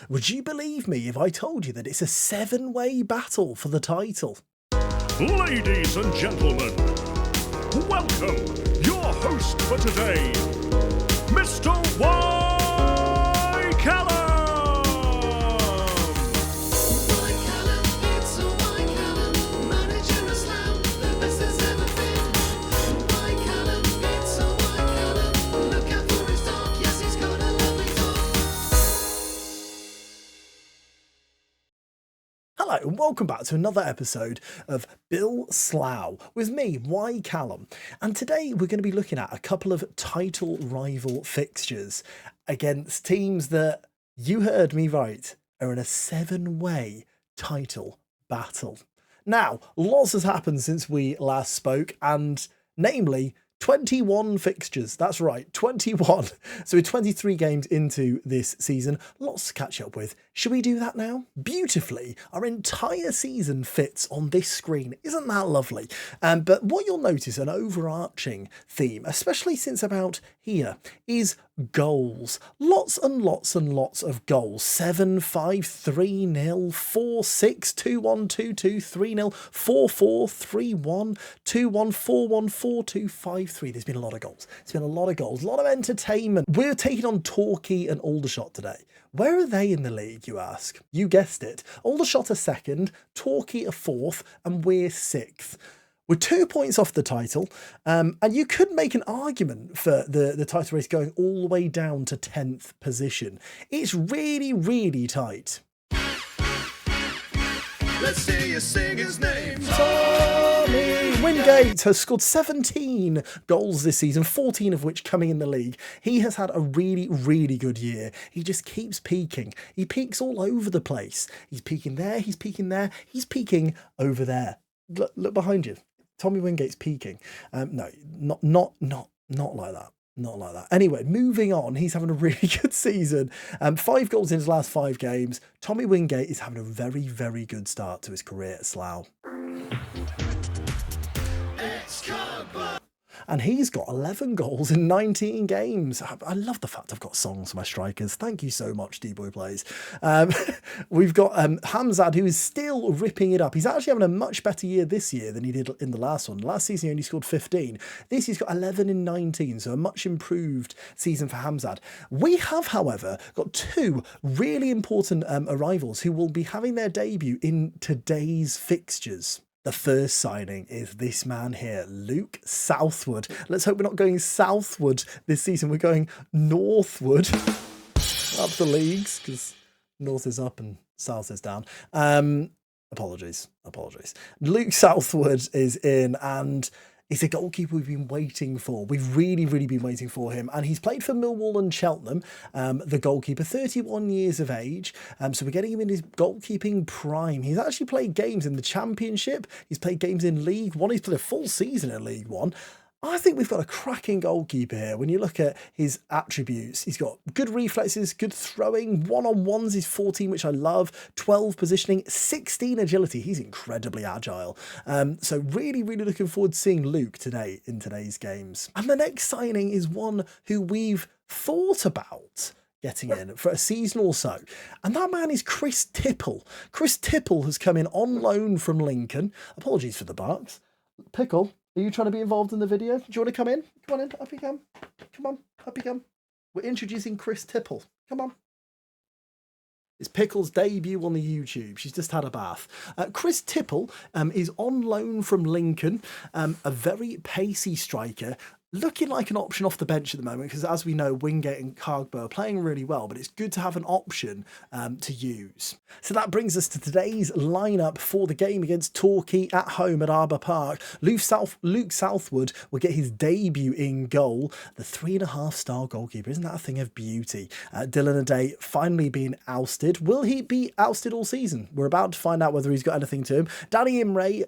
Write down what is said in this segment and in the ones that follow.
Would you believe me if I told you that it's a 7-way battle for the title? Ladies and gentlemen, welcome your host for today, Mr. Y. Callum! Hello and welcome back to another episode of Bill Slough with me, Y. Callum. And today we're going to be looking at a couple of title rival fixtures against teams that, you heard me right, are in a 7-way title battle. Now, lots has happened since we last spoke, and namely 21 fixtures. That's right, 21. So we're 23 games into this season. Lots to catch up with. Should we do that now? Beautifully, our entire season fits on this screen. Isn't that lovely? But what you'll notice, an overarching theme, especially since about here, is goals. Lots and lots and lots of goals. 7-5, 3-0, 4-6, 2-1, 2-2, 3-0, 4-4, 3-1, 2-1, 4-1, 4-2, 5-3. There's been a lot of goals. It's been a lot of goals, a lot of entertainment. We're taking on Torquay and Aldershot today. Where are they in the league, you ask? You guessed it. Aldershot are second, Torquay are fourth, and we're sixth. We're 2 points off the title, and you could make an argument for the title race going all the way down to 10th position. It's really, really tight. Let's see you sing his name. Tommy Wingate has scored 17 goals this season, 14 of which coming in the league. He has had a really, really good year. He just keeps peaking. He peaks all over the place. He's peaking there, he's peaking there, he's peaking over there. Look behind you. Tommy Wingate's peaking. No, not like that. Not like that. Anyway, moving on. He's having a really good season. 5 goals in his last 5 games. Tommy Wingate is having a very, very good start to his career at Slough. And he's got 11 goals in 19 games. I love the fact I've got songs for my strikers. Thank you so much, D-Boy Plays. We've got Hamzad, who is still ripping it up. He's actually having a much better year this year than he did in the last one. Last season, he only scored 15. This, he's got 11 in 19, so a much improved season for Hamzad. We have, however, got 2 really important arrivals who will be having their debut in today's fixtures. The first signing is this man here, Luke Southwood. Let's hope we're not going southward this season. We're going northward up the leagues, because north is up and south is down. Apologies. Luke Southwood is in, and he's a goalkeeper we've been waiting for. We've really, really been waiting for him. And he's played for Millwall and Cheltenham, the goalkeeper, 31 years of age. So we're getting him in his goalkeeping prime. He's actually played games in the Championship. He's played games in League One. He's played a full season in League One. I think we've got a cracking goalkeeper here. When you look at his attributes, he's got good reflexes, good throwing, one-on-ones is 14, which I love, 12 positioning, 16 agility. He's incredibly agile. So really, really looking forward to seeing Luke today in today's games. And the next signing is one who we've thought about getting in for a season or so. And that man is Chris Tipple. Chris Tipple has come in on loan from Lincoln. Apologies for the barks. Pickle, are you trying to be involved in the video? Do you want to come in? Come on in, up you come. Come on, up you come. We're introducing Chris Tipple. Come on. It's Pickle's debut on the YouTube. She's just had a bath. Chris Tipple is on loan from Lincoln, a very pacey striker. Looking like an option off the bench at the moment, because as we know, Wingate and Cargbo are playing really well, but it's good to have an option to use. So that brings us to today's lineup for the game against Torquay at home at Arbour Park. Luke Southwood will get his debut in goal. The 3.5-star goalkeeper, isn't that a thing of beauty? Dylan Aday finally being ousted. Will he be ousted all season? We're about to find out whether he's got anything to him. Danny Imray,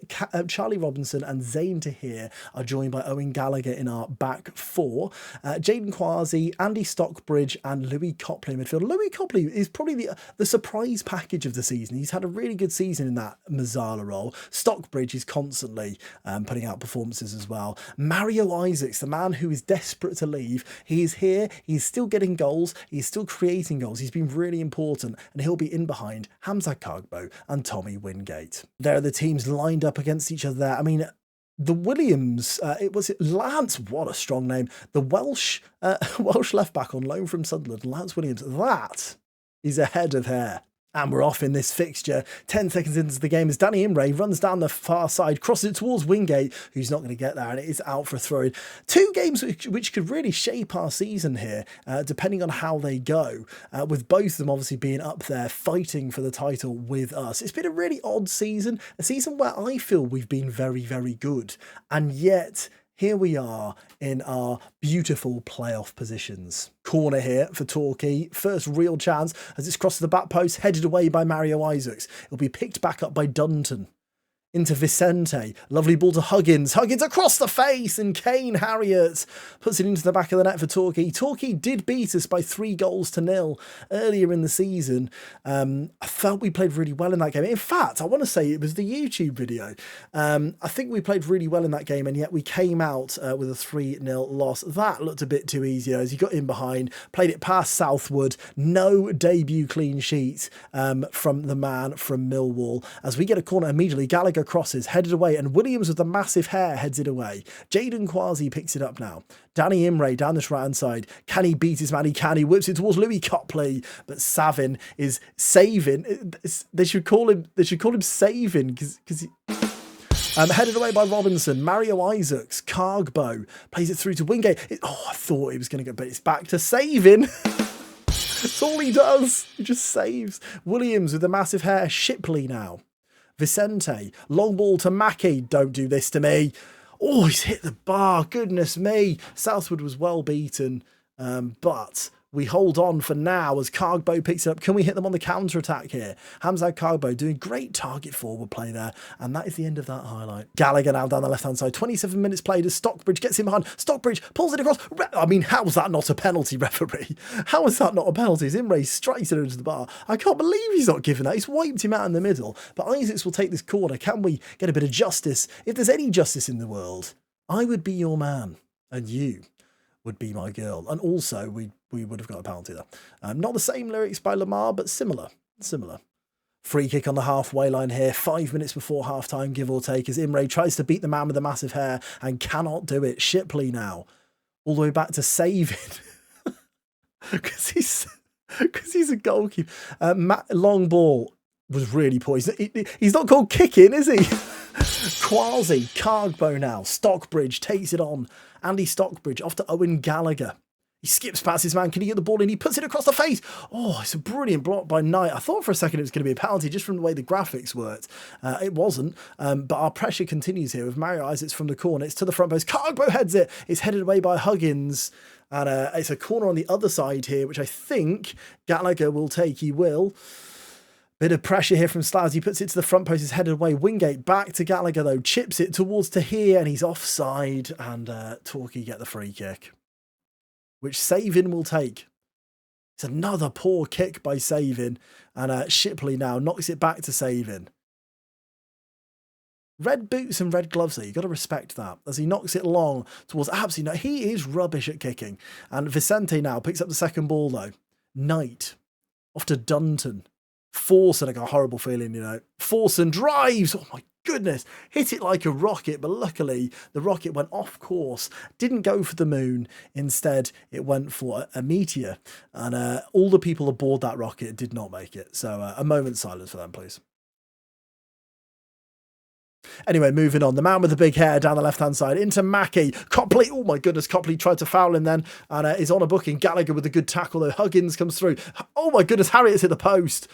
Charlie Robinson and Zayn Tahir are joined by Owen Gallagher in our back four. Jaden Quasi, Andy Stockbridge and Louis Copley in midfield. Louis Copley is probably the surprise package of the season. He's had a really good season in that Mazzala role. Stockbridge is constantly putting out performances as well. Mario Isaacs, the man who is desperate to leave. He is here. He's still getting goals. He's still creating goals. He's been really important, and he'll be in behind Hamza Kagbo and Tommy Wingate. There are the teams lined up against each other there. I mean, the Williams, Lance, what a strong name. The Welsh left back on loan from Sunderland, Lance Williams, that is a head of hair. And we're off in this fixture. 10 seconds into the game as Danny Imre runs down the far side, crosses it towards Wingate, who's not going to get there, and it is out for a throw-in. Two games which could really shape our season here, depending on how they go, with both of them obviously being up there fighting for the title with us. It's been a really odd season, a season where I feel we've been very, very good, and yet here we are in our beautiful playoff positions. Corner here for Torquay. First real chance as it's crossed the back post, headed away by Mario Isaacs. It'll be picked back up by Dunton. Into Vicente. Lovely ball to Huggins. Huggins across the face, and Kane Harriott puts it into the back of the net for Torquay. Torquay did beat us by 3-0 earlier in the season. I felt we played really well in that game. In fact, I want to say it was the YouTube video. I think we played really well in that game, and yet we came out with a 3-0 loss. That looked a bit too easy as he got in behind, played it past Southwood. No debut clean sheet from the man from Millwall. As we get a corner immediately, Gallagher crosses, headed away, and Williams with the massive hair heads it away. Jaden Quasi picks it up now. Danny Imre down this right-hand side. Can he beat his man? He can. He whips it towards Louis Copley, but Savin is saving. They should call him Savin because headed away by Robinson. Mario Isaacs, Cargbo plays it through to Wingate. I thought he was going to go, but it's back to Savin. That's all he does. He just saves. Williams with the massive hair. Shipley now. Vicente, long ball to Mackie. Don't do this to me. Oh, he's hit the bar. Goodness me. Southwood was well beaten, but we hold on for now as Cargbo picks it up. Can we hit them on the counter-attack here? Hamza Cargbo doing great target forward play there, and that is the end of that highlight. Gallagher now down the left-hand side. 27 minutes played as Stockbridge gets in behind. Stockbridge pulls it across. I mean, how was that not a penalty, referee? How is that not a penalty? Imre strikes it into the bar. I can't believe he's not given that. He's wiped him out in the middle, but Isaacs will take this corner. Can we get a bit of justice? If there's any justice in the world, I would be your man, and you would be my girl. And also, we would have got a penalty there. Not the same lyrics by Lamar, but similar. Free kick on the halfway line here, 5 minutes before half-time, give or take, as Imre tries to beat the man with the massive hair and cannot do it. Shipley now, all the way back to Savin. Because he's a goalkeeper. Long ball was really poor. He's not called kicking, is he? Quasi, Cargbo now. Stockbridge takes it on. Andy Stockbridge off to Owen Gallagher. He skips past his man. Can he get the ball in? He puts it across the face. Oh, it's a brilliant block by Knight. I thought for a second it was going to be a penalty just from the way the graphics worked. It wasn't, but our pressure continues here with Mario Isaacs from the corner. It's to the front post. Cargbo heads it. It's headed away by Huggins. And it's a corner on the other side here, which I think Gallagher will take. He will. Bit of pressure here from Slough. He puts it to the front post. He's headed away. Wingate back to Gallagher, though. Chips it towards to here, and he's offside. And Torquay get the free kick, which Savin will take. It's another poor kick by Savin. And Shipley now knocks it back to Savin. Red boots and red gloves there. You've got to respect that. As he knocks it long towards absolutely no. He is rubbish at kicking. And Vicente now picks up the second ball, though. Knight off to Dunton. Forson, I got a horrible feeling, Forson drives. Oh my goodness. Hit it like a rocket, but luckily the rocket went off course. Didn't go for the moon. Instead, it went for a meteor. And all the people aboard that rocket did not make it. So a moment's silence for them, please. Anyway, moving on. The man with the big hair down the left-hand side into Mackie. Copley. Oh my goodness. Copley tried to foul him then and is on a booking. Gallagher with a good tackle though. Huggins comes through. Oh my goodness. Harriot's hit the post.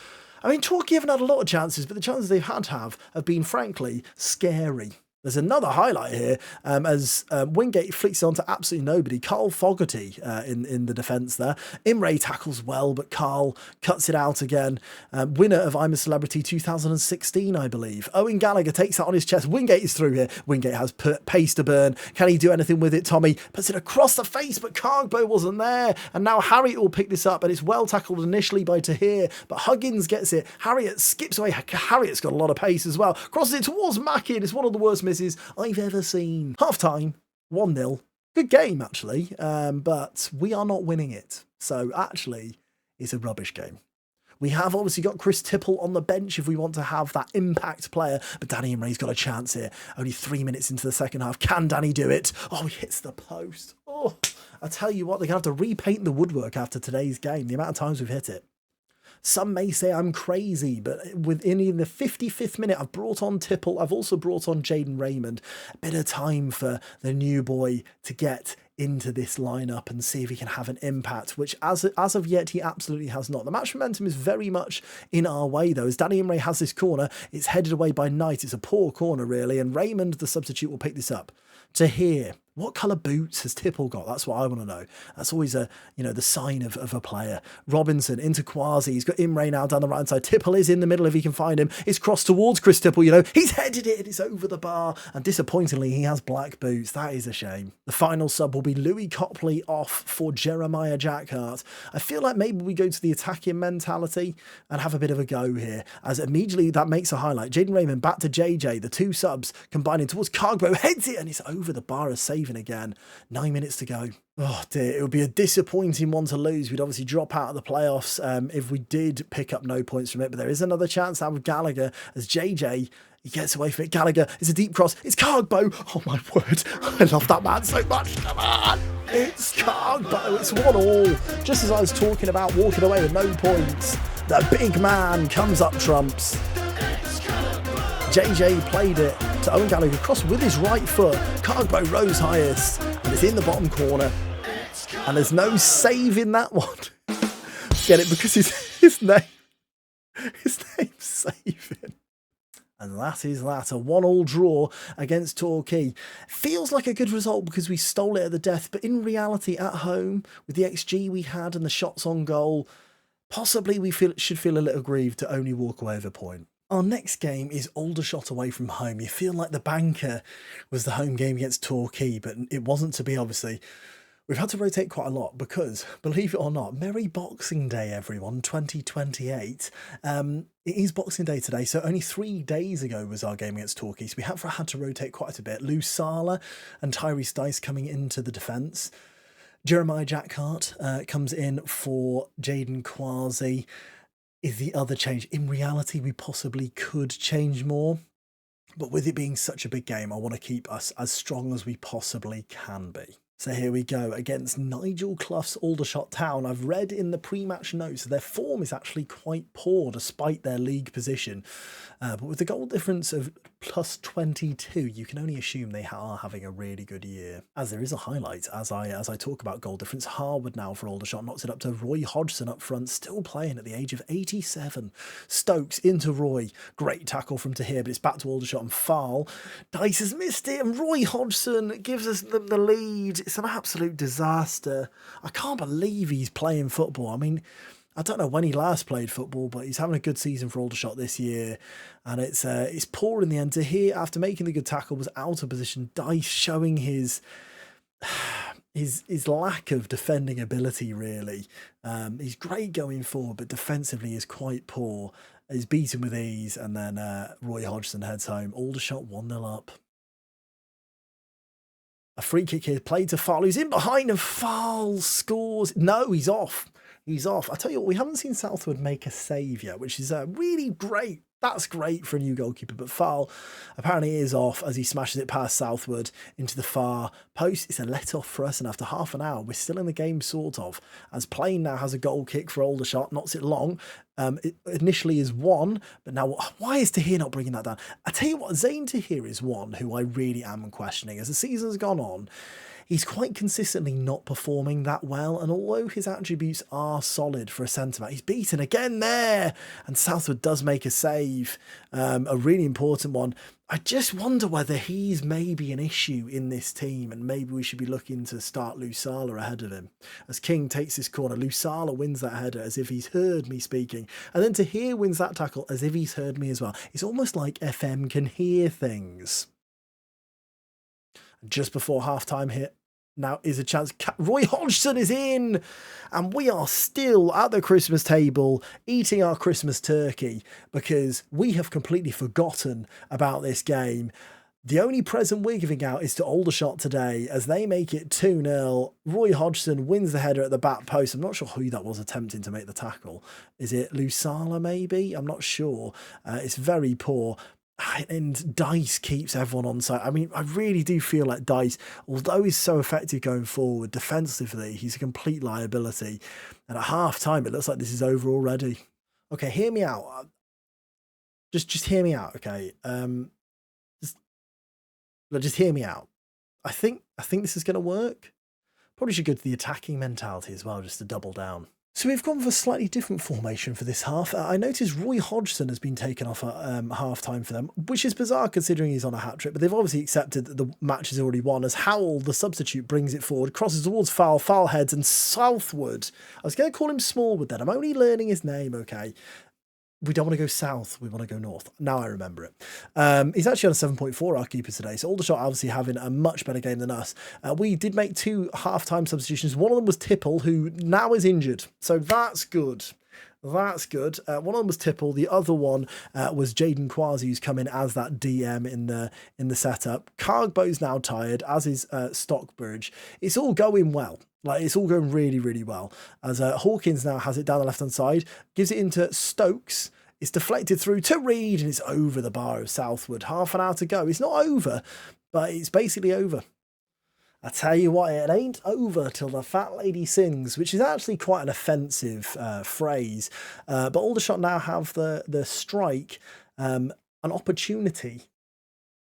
I mean, Torquay haven't had a lot of chances, but the chances they've have been, frankly, scary. There's another highlight here as Wingate flicks it on to absolutely nobody. Carl Fogarty in the defence there. Imre tackles well, but Carl cuts it out again. Winner of I'm a Celebrity 2016, I believe. Owen Gallagher takes that on his chest. Wingate is through here. Wingate has pace to burn. Can he do anything with it? Tommy puts it across the face, but Cargbo wasn't there. And now Harriet will pick this up, and it's well tackled initially by Tahir, but Huggins gets it. Harriet skips away. Harriet's got a lot of pace as well. Crosses it towards Mackie, and it's one of the worst misses I've ever seen. Half time, 1-0. Good game, actually, but we are not winning it. So, actually, it's a rubbish game. We have obviously got Chris Tipple on the bench if we want to have that impact player, but Danny Imre's got a chance here. Only 3 minutes into the second half. Can Danny do it? Oh, he hits the post. Oh, I tell you what, they're going to have to repaint the woodwork after today's game, the amount of times we've hit it. Some may say I'm crazy, but within the 55th minute, I've brought on Tipple. I've also brought on Jaden Raymond. A bit of time for the new boy to get into this lineup and see if he can have an impact, which as of yet, he absolutely has not. The match momentum is very much in our way, though. As Danny Imre has this corner, it's headed away by Knight. It's a poor corner, really, and Raymond, the substitute, will pick this up. To here, what colour boots has Tipple got? That's what I want to know. That's always the sign of a player. Robinson into Quasi. He's got Imre now down the right side. Tipple is in the middle if he can find him. It's crossed towards Chris Tipple, He's headed it. It's over the bar. And disappointingly, he has black boots. That is a shame. The final sub will be Louis Copley off for Jeremiah Jackhart. I feel like maybe we go to the attacking mentality and have a bit of a go here, as immediately that makes a highlight. Jaden Raymond back to JJ. The two subs combining towards Cargbo. Heads it and it's over the bar as saving again. 9 minutes to go. Oh dear, it would be a disappointing one to lose. We'd obviously drop out of the playoffs if we did pick up no points from it, but there is another chance now with Gallagher as JJ, he gets away from it. Gallagher, it's a deep cross. It's Cargbo. Oh my word. I love that man so much. Come on. It's Cargbo. It's 1-1. Just as I was talking about walking away with no points, the big man comes up trumps. JJ played it to Owen Gallagher, crossed with his right foot. Cargbo rose highest, and it's in the bottom corner. And there's no saving that one. Get it? Because his name's saving. And that is that, a 1-1 draw against Torquay. Feels like a good result because we stole it at the death, but in reality, at home, with the XG we had and the shots on goal, possibly we should feel a little grieved to only walk away with a point. Our next game is Aldershot away from home. You feel like the banker was the home game against Torquay, but it wasn't to be, obviously. We've had to rotate quite a lot because, believe it or not, Merry Boxing Day, everyone, 2028. It is Boxing Day today, so only 3 days ago was our game against Torquay, so we have had to rotate quite a bit. Lou Sala and Tyrese Dice coming into the defence. Jeremiah Jackhart comes in for Jaden Quasi. Is the other change. In reality, we possibly could change more, but with it being such a big game, I want to keep us as strong as we possibly can be. So here we go against Nigel Clough's Aldershot Town. I've read in the pre-match notes their form is actually quite poor despite their league position. But with the goal difference of plus 22, you can only assume they are having a really good year. As there is a highlight, as I talk about goal difference, Harwood now for Aldershot knocks it up to Roy Hodgson up front, still playing at the age of 87. Stokes into Roy. Great tackle from Tahir, but it's back to Aldershot and foul. Dice has missed it, and Roy Hodgson gives us the lead. It's an absolute disaster. I can't believe he's playing football. I mean, I don't know when he last played football, but he's having a good season for Aldershot this year. And it's poor in the end. Tahir, after making the good tackle, was out of position. Dice showing his lack of defending ability, really. He's great going forward, but defensively is quite poor. He's beaten with ease, and then Roy Hodgson heads home. Aldershot 1-0 up. A free kick here, played to Farl, who's in behind, and Farl scores. No, he's off. He's off. I tell you what, we haven't seen Southwood make a save yet, which is really great. That's great for a new goalkeeper, but Farl apparently is off as he smashes it past Southwood into the far post. It's a let-off for us, and after half an hour, we're still in the game, sort of, as Plain now has a goal kick for Aldershot, knocks it long. It initially is one, but now why is Tahir not bringing that down? I tell you what, Zayn Tahir is one who I really am questioning. As the season's gone on, he's quite consistently not performing that well, and although his attributes are solid for a centre-back, he's beaten again there, and Southwood does make a save, a really important one. I just wonder whether he's maybe an issue in this team, and maybe we should be looking to start Lusala ahead of him. As King takes this corner, Lusala wins that header as if he's heard me speaking, and then Tahir wins that tackle as if he's heard me as well. It's almost like FM can hear things. Just before half-time hit, now is a chance. Roy Hodgson is in, and we are still at the Christmas table eating our Christmas turkey because we have completely forgotten about this game. The only present we're giving out is to Aldershot today as they make it 2-0. Roy Hodgson wins the header at the back post. I'm not sure who that was attempting to make the tackle. Is it Lusala maybe? I'm not sure. It's very poor. And Dice keeps everyone on side. I mean, I really do feel like Dice, although he's so effective going forward, defensively, he's a complete liability. And at half-time, it looks like this is over already. Okay, hear me out. Just hear me out, okay? Just hear me out. I think this is going to work. Probably should go to the attacking mentality as well, just to double down. So we've gone for a slightly different formation for this half. I noticed Roy Hodgson has been taken off at half-time for them, which is bizarre considering he's on a hat-trick, but they've obviously accepted that the match is already won as Howell, the substitute, brings it forward, crosses towards Foul heads, and Southwood. I was going to call him Smallwood then. I'm only learning his name, okay? We don't want to go south, we want to go north. Now I remember it. He's actually on a 7.4, our keeper today. So Aldershot obviously having a much better game than us. We did make 2 half-time substitutions. One of them was Tipple, who now is injured. So that's good. That's good. One of them was Tipple. The other one was Jaden Quasi, who's come in as that DM in the setup. Cargbo's now tired, as is Stockbridge. It's all going well. Like, it's all going really, really well. As Hawkins now has it down the left-hand side, gives it into Stokes. It's deflected through to Reed, and it's over the bar of Southwood. Half an hour to go. It's not over, but it's basically over. I tell you what, it ain't over till the fat lady sings, which is actually quite an offensive phrase. But Aldershot now have the strike, an opportunity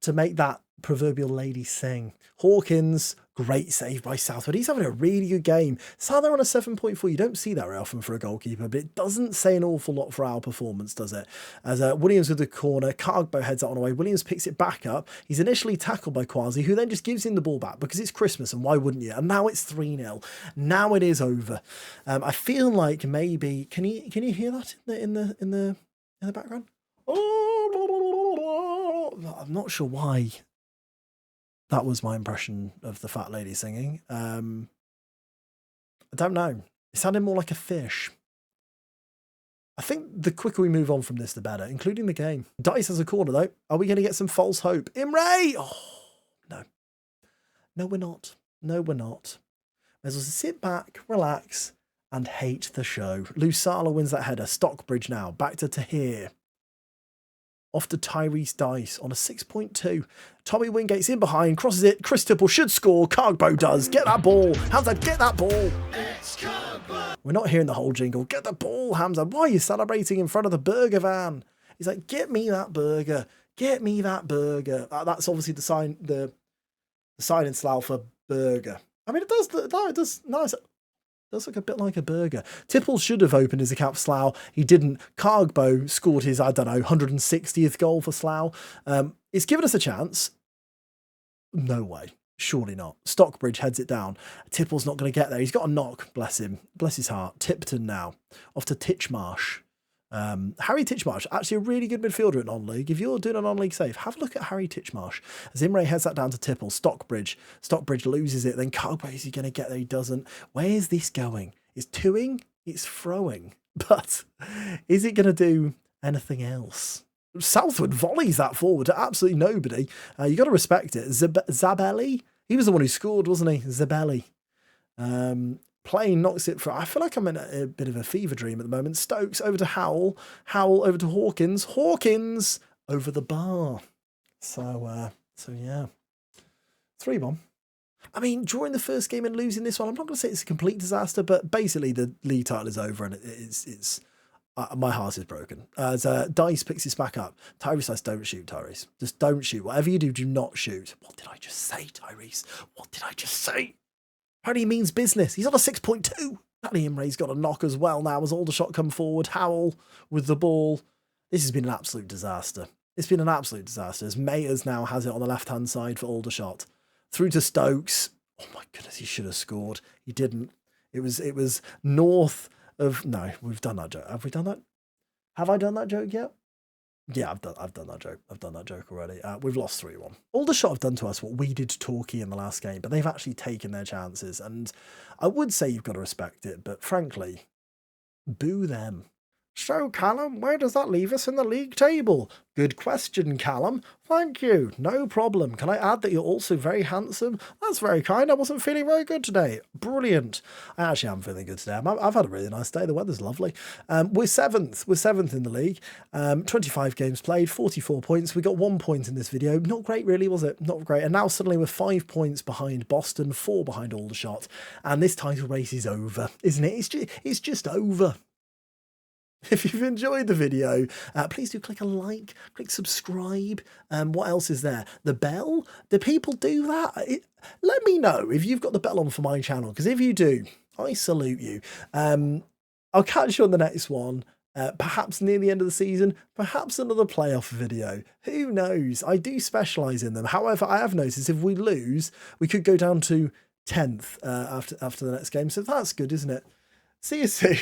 to make that proverbial lady sing. Hawkins, great save by Southwood. He's having a really good game. So they're on a 7.4. You don't see that very often for a goalkeeper, but it doesn't say an awful lot for our performance, does it? As Williams with the corner, Cargbo heads that on away. Williams picks it back up. He's initially tackled by Quasi, who then just gives him the ball back because it's Christmas, and why wouldn't you? And now it's 3-0. Now it is over. I feel like maybe can you hear that in the background? I'm not sure why. That was my impression of the fat lady singing. I don't know. It sounded more like a fish. I think the quicker we move on from this, the better, including the game. Dice has a corner, though. Are we going to get some false hope? Imre! Oh, no. No, we're not. No, we're not. May as well sit back, relax, and hate the show. Lusala wins that header. Stockbridge now. Back to Tahir. Off to Tyrese Dice on a 6.2. Tommy Wingate's in behind, crosses it. Chris Tipple should score. Cargbo does. Get that ball. Hamza, get that ball. We're not hearing the whole jingle. Get the ball, Hamza. Why are you celebrating in front of the burger van? He's like, get me that burger. Get me that burger. That's obviously the sign in Slough for burger. I mean, it does look a bit like a burger. Tipple should have opened his account for Slough. He didn't. Cargbo scored his, 160th goal for Slough. It's given us a chance. No way. Surely not. Stockbridge heads it down. Tipple's not going to get there. He's got a knock. Bless him. Bless his heart. Tipton now. Off to Titchmarsh. Harry Titchmarsh, actually a really good midfielder at non-league. If you're doing a non-league save, have a look at Harry Titchmarsh. As Imre heads that down to Tipple. Stockbridge loses it. Then Cargbo, is he going to get there? He doesn't. Where is this going? It's toing. It's throwing. But is it going to do anything else? Southwood volleys that forward to absolutely nobody. You got to respect it. Zabelli? He was the one who scored, wasn't he? Zabelli. Plane knocks it for. I feel like I'm in a bit of a fever dream at the moment. Stokes over to Howell. Howell over to Hawkins. Hawkins over the bar. So yeah. 3-1. I mean, drawing the first game and losing this one, I'm not going to say it's a complete disaster, but basically the league title is over and it's My heart is broken. As Dice picks his back up, Tyrese says, don't shoot, Tyrese. Just don't shoot. Whatever you do, do not shoot. What did I just say, Tyrese? What did I just say? Apparently he means business. He's on a 6.2. Danny Imre's got a knock as well now as Aldershot come forward. Howell with the ball. This has been an absolute disaster. It's been an absolute disaster as Mayers now has it on the left-hand side for Aldershot. Through to Stokes. Oh my goodness, he should have scored. He didn't. It was north of... No, we've done that joke. Have we done that? Have I done that joke yet? Yeah, I've done that joke. I've done that joke already. We've lost 3-1. Aldershot have done to us what we did to Torquay in the last game, but they've actually taken their chances. And I would say you've got to respect it, but frankly, boo them. So, Callum, where does that leave us in the league table? Good question, Callum. Thank you. No problem. Can I add that you're also very handsome? That's very kind. I wasn't feeling very good today. Brilliant. I actually am feeling good today. I've had a really nice day. The weather's lovely. We're seventh. We're seventh in the league. 25 games played, 44 points. We got 1 point in this video. Not great, really, was it? Not great. And now suddenly we're 5 points behind Boston, 4 behind Aldershot. And this title race is over, isn't it? It's just over. If you've enjoyed the video, please do click a like, click subscribe. What else is there? The bell? Do people do that? Let me know if you've got the bell on for my channel, because if you do, I salute you. I'll catch you on the next one. Perhaps near the end of the season, perhaps another playoff video. Who knows? I do specialise in them. However, I have noticed if we lose, we could go down to 10th after the next game. So that's good, isn't it? See you soon.